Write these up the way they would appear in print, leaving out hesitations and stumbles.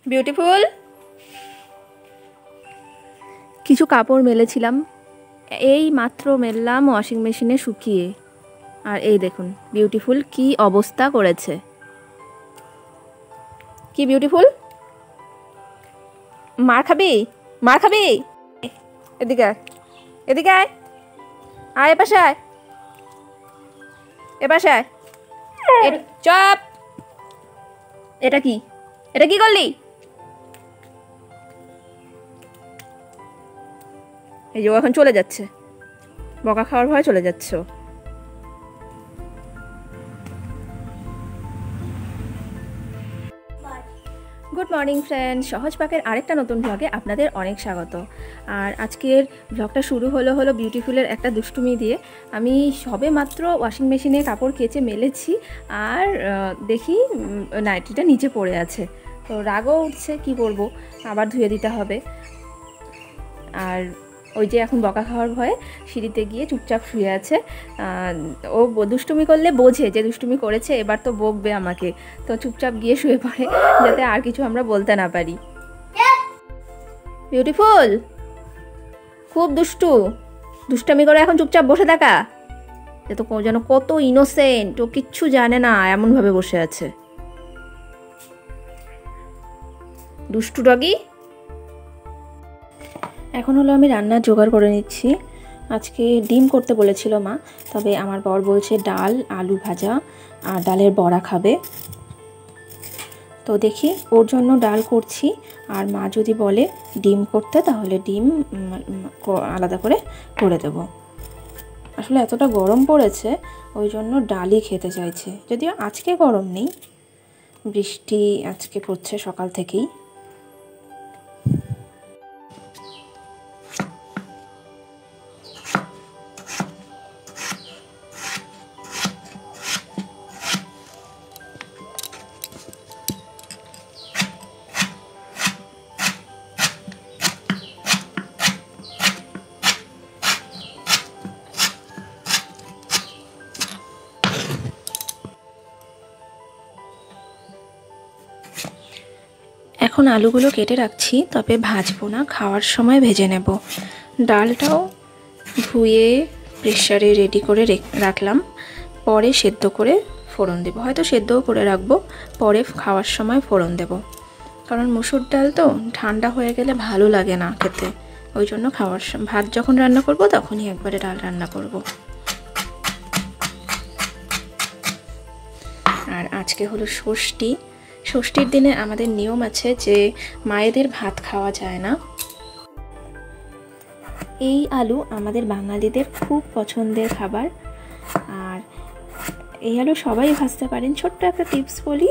Beautiful. কিছু কাপড় মেলেছিলাম, এই মাত্র মেললাম ওয়াশিং মেশিনে শুকিয়ে, আর এই দেখুন বিউটিফুল কি অবস্থা করেছে। কি বিউটিফুল, মার খাবি? মার খাবি? এদিকে আয়, এদিকে আয়, আয় এপাশে আয়, এপাশে আয়। চপ, এটা কি? এটা কি করলি? এই যে ও এখন চলে যাচ্ছে, বকা খাওয়ার ভয় চলে যাচ্ছে। গুড মর্নিং ফ্রেন্ডস, সহজ পাকের আরেকটা নতুন ব্লগে আপনাদের অনেক স্বাগত। আর আজকের ব্লগটা শুরু হলো বিউটিফুলের একটা দুষ্টুমি দিয়ে। আমি সবে মাত্র ওয়াশিং মেশিনে কাপড় কেচে মেলেছি, আর দেখি নাইটিটা নিচে পড়ে আছে। তো রাগও উঠছে, কি করব, আবার ধুয়ে দিতে হবে। আর ওই যে এখন বকা খাওয়ার ভয়ে সিঁড়িতে গিয়ে চুপচাপ শুয়ে আছে। ও দুষ্টুমি করলে বোঝে যে দুষ্টুমি করেছে, এবার তো বকবে আমাকে, তো চুপচাপ গিয়ে শুয়ে পড়ে যাতে আর কিছু আমরা বলতে না পারি। বিউটিফুল খুব দুষ্টামি করে এখন চুপচাপ বসে থাকা, যে তো যেন কত ইনোসেন্ট, ও কিচ্ছু জানে না এমনভাবে বসে আছে। দুষ্টু ডগি। এখন হলো আমি রান্নার জোগাড় করে নিচ্ছি। আজকে ডিম করতে বলেছিল মা, তবে আমার বর বলছে ডাল, আলু ভাজা আর ডালের বড়া খাবে। তো দেখি, ওর জন্য ডাল করছি, আর মা যদি বলে ডিম করতে তাহলে ডিম আলাদা করে দেব। আসলে এতটা গরম পড়েছে, ওই জন্য ডালই খেতে চাইছে। যদিও আজকে গরম নেই, বৃষ্টি আজকে পড়ছে সকাল থেকেই। এখন আলুগুলো কেটে রাখছি, তবে ভাজবো না, খাওয়ার সময় ভেজে নেব। ডালটাও ধুয়ে প্রেসারে রেডি করে রাখলাম, পরে সেদ্ধ করে ফোড়ন দেবো। হয়তো সেদ্ধও করে রাখবো, পরে খাওয়ার সময় ফোড়ন দেব। কারণ মুসুর ডাল তো ঠান্ডা হয়ে গেলে ভালো লাগে না খেতে, ওই জন্য ভাত যখন রান্না করব তখনই একবারে ডাল রান্না করব। আর আজকে হলো ষষ্ঠীর দিনে আমাদের নিয়ম আছে যে মায়েদের ভাত খাওয়া যায় না। এই আলু আমাদের বাঙালিদের খুব পছন্দের খাবার, আর এই আলু সবাই ভাজতে পারেন। ছোট্ট একটা টিপস বলি,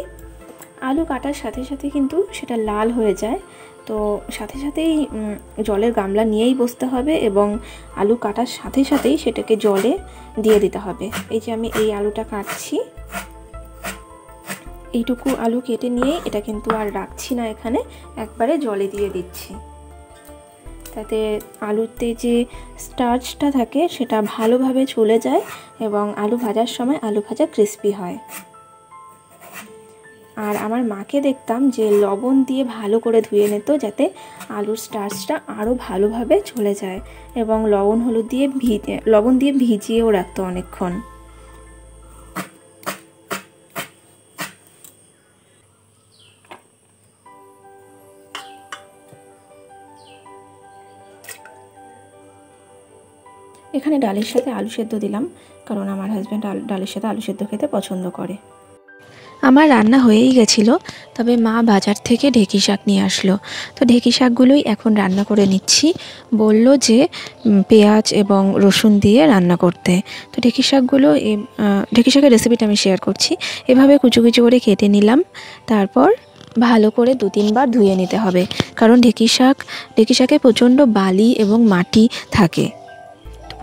আলু কাটার সাথে সাথে কিন্তু সেটা লাল হয়ে যায়, তো সাথে সাথেই জলের গামলা নিয়েই বসতে হবে, এবং আলু কাটার সাথে সাথেই সেটাকে জলে দিয়ে দিতে হবে। এই যে আমি এই আলুটা কাটছি, এইটুকু আলু কেটে নিয়ে এটা কিন্তু আর রাখছি না, এখানে একবারে জলে দিয়ে দিচ্ছি, তাতে আলুতে যে স্টার্চটা থাকে সেটা ভালোভাবে চলে যায়, এবং আলু ভাজার সময় আলু ভাজা ক্রিস্পি হয়। আর আমার মাকে দেখতাম যে লবণ দিয়ে ভালো করে ধুয়ে নিত, যাতে আলুর স্টার্চটা আরও ভালোভাবে চলে যায়, এবং লবণ দিয়ে ভিজিয়েও রাখতো অনেকক্ষণ। এখানে ডালের সাথে আলু সেদ্ধ দিলাম, কারণ আমার হাজব্যান্ড ডালের সাথে আলু সেদ্ধ খেতে পছন্দ করে। আমার রান্না হয়েই গেছিলো, তবে মা বাজার থেকে ঢেঁকি শাক নিয়ে আসলো, তো ঢেঁকি শাকগুলোই এখন রান্না করে নিচ্ছি। বলল যে পেঁয়াজ এবং রসুন দিয়ে রান্না করতে। তো ঢেঁকি শাকের রেসিপিটা আমি শেয়ার করছি। এভাবে কুচু কুচু করে কেটে নিলাম, তারপর ভালো করে 2-3 বার ধুয়ে নিতে হবে, কারণ ঢেঁকি শাকে প্রচণ্ড বালি এবং মাটি থাকে।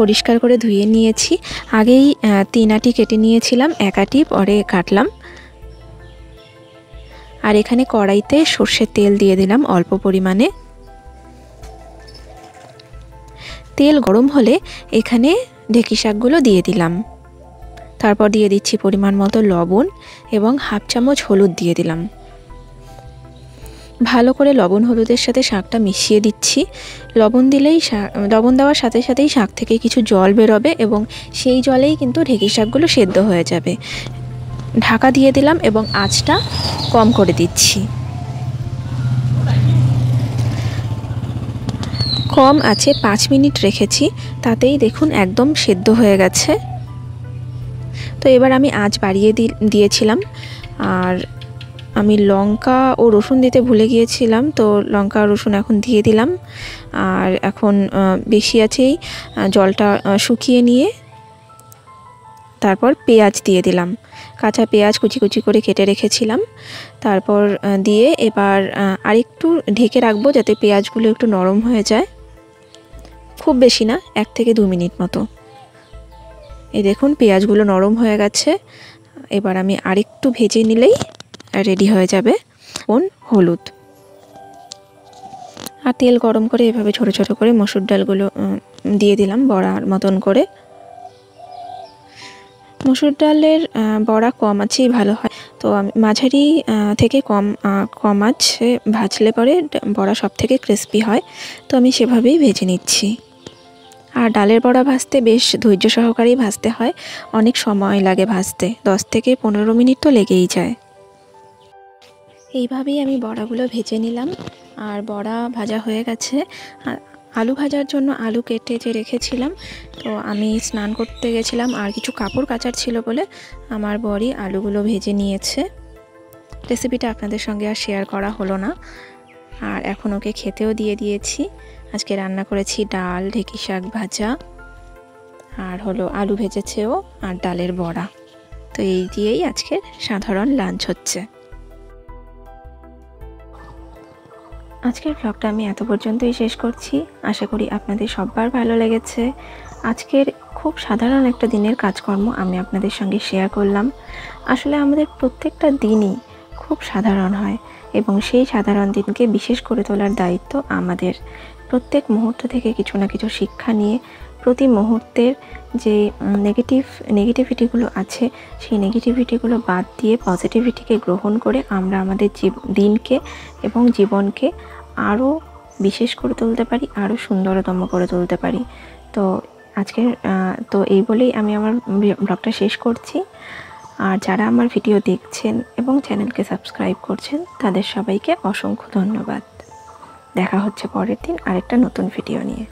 পরিষ্কার করে ধুয়ে নিয়েছি। আগেই 3 আটি কেটে নিয়েছিলাম, 1 আটি পরে কাটলাম। আর এখানে কড়াইতে সর্ষের তেল দিয়ে দিলাম অল্প পরিমাণে। তেল গরম হলে এখানে ঢেঁকি শাকগুলো দিয়ে দিলাম, তারপর দিয়ে দিচ্ছি পরিমাণ মতো লবণ এবং 1/2 চামচ হলুদ দিয়ে দিলাম। ভালো করে লবণ হলুদের সাথে শাকটা মিশিয়ে দিচ্ছি। লবণ দেওয়ার সাথে সাথেই শাক থেকে কিছু জল বেরোবে এবং সেই জলেই কিন্তু ঢেঁকি শাকগুলো সেদ্ধ হয়ে যাবে। ঢাকা দিয়ে দিলাম এবং আঁচটা কম করে দিচ্ছি। কম আছে 5 মিনিট রেখেছি, তাতেই দেখুন একদম সেদ্ধ হয়ে গেছে। তো এবার আমি আঁচ বাড়িয়ে দিয়েছিলাম, আর আমি লঙ্কা ও রসুন দিতে ভুলে গিয়েছিলাম, তো লঙ্কা রসুন এখন দিয়ে দিলাম। আর এখন বেশি আছেই জলটা শুকিয়ে নিয়ে তারপর পেঁয়াজ দিয়ে দিলাম। কাঁচা পেঁয়াজ কুচি কুচি করে কেটে রেখেছিলাম, তারপর দিয়ে এবার আরেকটু ঢেকে রাখবো যাতে পেঁয়াজগুলো একটু নরম হয়ে যায়। খুব বেশি না, 1 থেকে 2 মিনিট মতো। এই দেখুন পেঁয়াজগুলো নরম হয়ে গেছে। এবার আমি আরেকটু ভেজে নিলেই রেডি হয়ে যাবে। হলুদ আর তেল গরম করে এভাবে ছোট ছোট করে মসুর ডালগুলো দিয়ে দিলাম বড়ার মতন করে। মসুর ডালের বড়া কম আছেই ভালো হয়, তো আমি মাঝারি থেকে কম আছে ভাজলে পরে বড়া সব থেকে ক্রিস্পি হয়, তো আমি সেভাবেই ভেজে নিচ্ছি। আর ডালের বড়া ভাজতে বেশ ধৈর্য সহকারেই ভাজতে হয়, অনেক সময় লাগে ভাজতে, 10 থেকে 15 মিনিট তো লেগেই যায়। এইভাবেই আমি বড়াগুলো ভেজে নিলাম। আর বড়া ভাজা হয়ে গেছে। আলু ভাজার জন্য আলু কেটে যে রেখেছিলাম, তো আমি স্নান করতে গেছিলাম আর কিছু কাপড় কাচার ছিল বলে আমার বরই আলুগুলো ভেজে নিয়েছে। রেসিপিটা আপনাদের সঙ্গে আর শেয়ার করা হলো না। আর এখন ওকে খেতেও দিয়ে দিয়েছি। আজকে রান্না করেছি ডাল, ঢেঁকি শাক ভাজা, আর হলো আলু ভেজেছেও, আর ডালের বড়া। তো এই দিয়েই আজকের সাধারণ লাঞ্চ হচ্ছে। আজকের ব্লগটা আমি এত পর্যন্তই শেষ করছি। আশা করি আপনাদের সবার ভালো লেগেছে। আজকের খুব সাধারণ একটা দিনের কাজকর্ম আমি আপনাদের সঙ্গে শেয়ার করলাম। আসলে আমাদের প্রত্যেকটা দিনই খুব সাধারণ হয় এবং সেই সাধারণ দিনকে বিশেষ করে তোলার দায়িত্ব আমাদের। প্রত্যেক মুহূর্ত থেকে কিছু না কিছু শিক্ষা নিয়ে প্রতি মুহূর্তের যে নেগেটিভিটিগুলো আছে সেই নেগেটিভিটিগুলো বাদ দিয়ে পজিটিভিটিকে গ্রহণ করে আমরা আমাদের দিনকে এবং জীবনকে আরও বিশেষ করে তুলতে পারি, আরও সুন্দরতম করে তুলতে পারি। তো তো এই বলেই আমি আমার ব্লগটা শেষ করছি। আর যারা আমার ভিডিও দেখছেন এবং চ্যানেলকে সাবস্ক্রাইব করছেন তাদের সবাইকে অসংখ্য ধন্যবাদ। দেখা হচ্ছে পরের দিন আরেকটা নতুন ভিডিও নিয়ে।